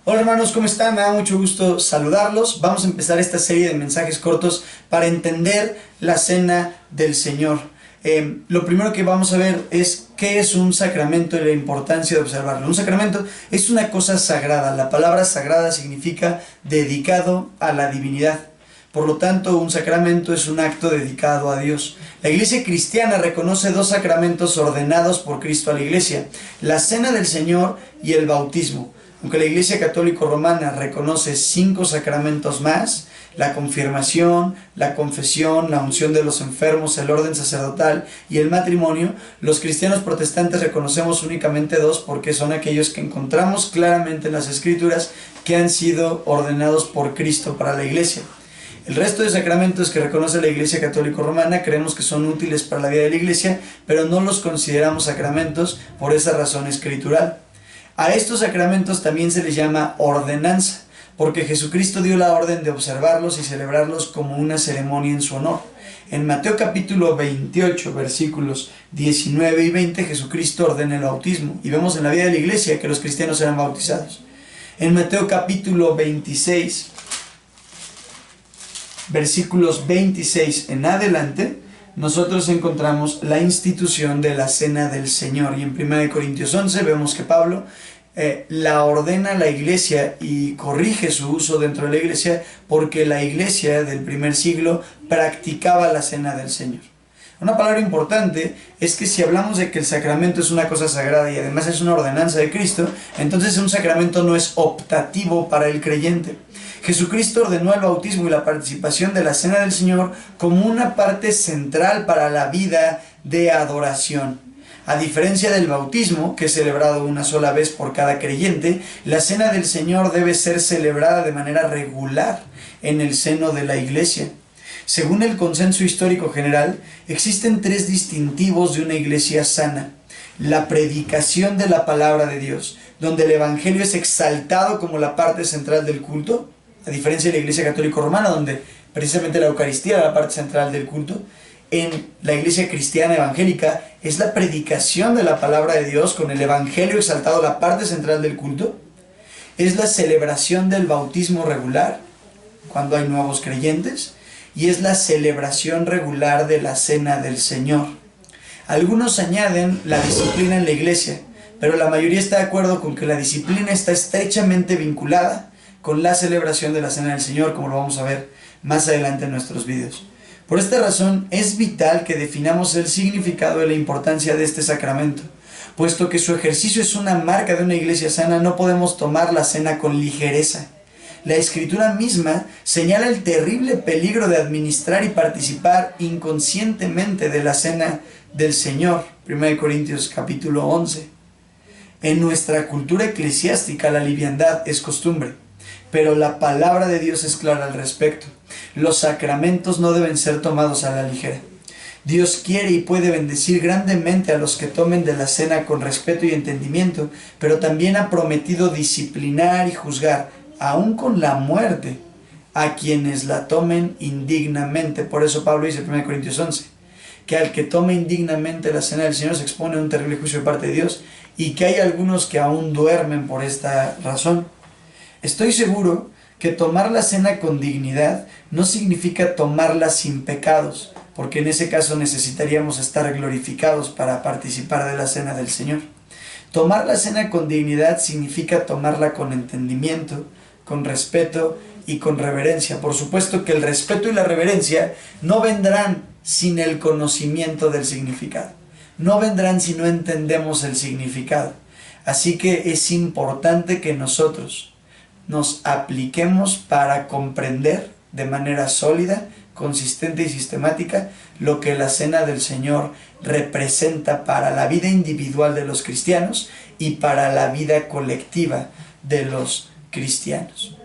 Hola hermanos, ¿cómo están? Me da mucho gusto saludarlos. Vamos a empezar esta serie de mensajes cortos para entender la Cena del Señor. Lo primero que vamos a ver es qué es un sacramento y la importancia de observarlo. Un sacramento es una cosa sagrada. La palabra sagrada significa dedicado a la divinidad. Por lo tanto, un sacramento es un acto dedicado a Dios. La Iglesia cristiana reconoce dos sacramentos ordenados por Cristo a la Iglesia: la Cena del Señor y el bautismo. Aunque la Iglesia Católica Romana reconoce 5 sacramentos más: la confirmación, la confesión, la unción de los enfermos, el orden sacerdotal y el matrimonio, los cristianos protestantes reconocemos únicamente 2 porque son aquellos que encontramos claramente en las Escrituras que han sido ordenados por Cristo para la Iglesia. El resto de sacramentos que reconoce la Iglesia Católica Romana creemos que son útiles para la vida de la Iglesia, pero no los consideramos sacramentos por esa razón escritural. A estos sacramentos también se les llama ordenanza, porque Jesucristo dio la orden de observarlos y celebrarlos como una ceremonia en su honor. En Mateo capítulo 28, versículos 19 y 20, Jesucristo ordena el bautismo, y vemos en la vida de la Iglesia que los cristianos eran bautizados. En Mateo capítulo 26, versículos 26 en adelante, nosotros encontramos la institución de la Cena del Señor. Y en 1 Corintios 11 vemos que Pablo la ordena a la iglesia y corrige su uso dentro de la iglesia, porque la iglesia del primer siglo practicaba la Cena del Señor. Una palabra importante es que si hablamos de que el sacramento es una cosa sagrada y además es una ordenanza de Cristo, entonces un sacramento no es optativo para el creyente. Jesucristo ordenó el bautismo y la participación de la Cena del Señor como una parte central para la vida de adoración. A diferencia del bautismo, que es celebrado una sola vez por cada creyente, la Cena del Señor debe ser celebrada de manera regular en el seno de la Iglesia. Según el consenso histórico general, existen 3 distintivos de una iglesia sana: la predicación de la palabra de Dios, donde el Evangelio es exaltado como la parte central del culto, a diferencia de la Iglesia Católica Romana, donde precisamente la Eucaristía era la parte central del culto. En la Iglesia Cristiana Evangélica es la predicación de la palabra de Dios con el Evangelio exaltado la parte central del culto. Es la celebración del bautismo regular, cuando hay nuevos creyentes, y es la celebración regular de la Cena del Señor. Algunos añaden la disciplina en la Iglesia, pero la mayoría está de acuerdo con que la disciplina está estrechamente vinculada con la celebración de la Cena del Señor, como lo vamos a ver más adelante en nuestros videos. Por esta razón, es vital que definamos el significado y la importancia de este sacramento. Puesto que su ejercicio es una marca de una iglesia sana, no podemos tomar la cena con ligereza. La Escritura misma señala el terrible peligro de administrar y participar inconscientemente de la Cena del Señor. 1 Corintios capítulo 11. En nuestra cultura eclesiástica la liviandad es costumbre, pero la palabra de Dios es clara al respecto. Los sacramentos no deben ser tomados a la ligera. Dios quiere y puede bendecir grandemente a los que tomen de la cena con respeto y entendimiento, pero también ha prometido disciplinar y juzgar, aún con la muerte, a quienes la tomen indignamente. Por eso Pablo dice en 1 Corintios 11, que al que tome indignamente la Cena del Señor se expone a un terrible juicio de parte de Dios, y que hay algunos que aún duermen por esta razón. Estoy seguro que tomar la cena con dignidad no significa tomarla sin pecados, porque en ese caso necesitaríamos estar glorificados para participar de la Cena del Señor. Tomar la cena con dignidad significa tomarla con entendimiento, con respeto y con reverencia. Por supuesto que el respeto y la reverencia no vendrán sin el conocimiento del significado. No vendrán si no entendemos el significado. Así que es importante que nosotros nos apliquemos para comprender de manera sólida, consistente y sistemática lo que la Cena del Señor representa para la vida individual de los cristianos y para la vida colectiva de los cristianos.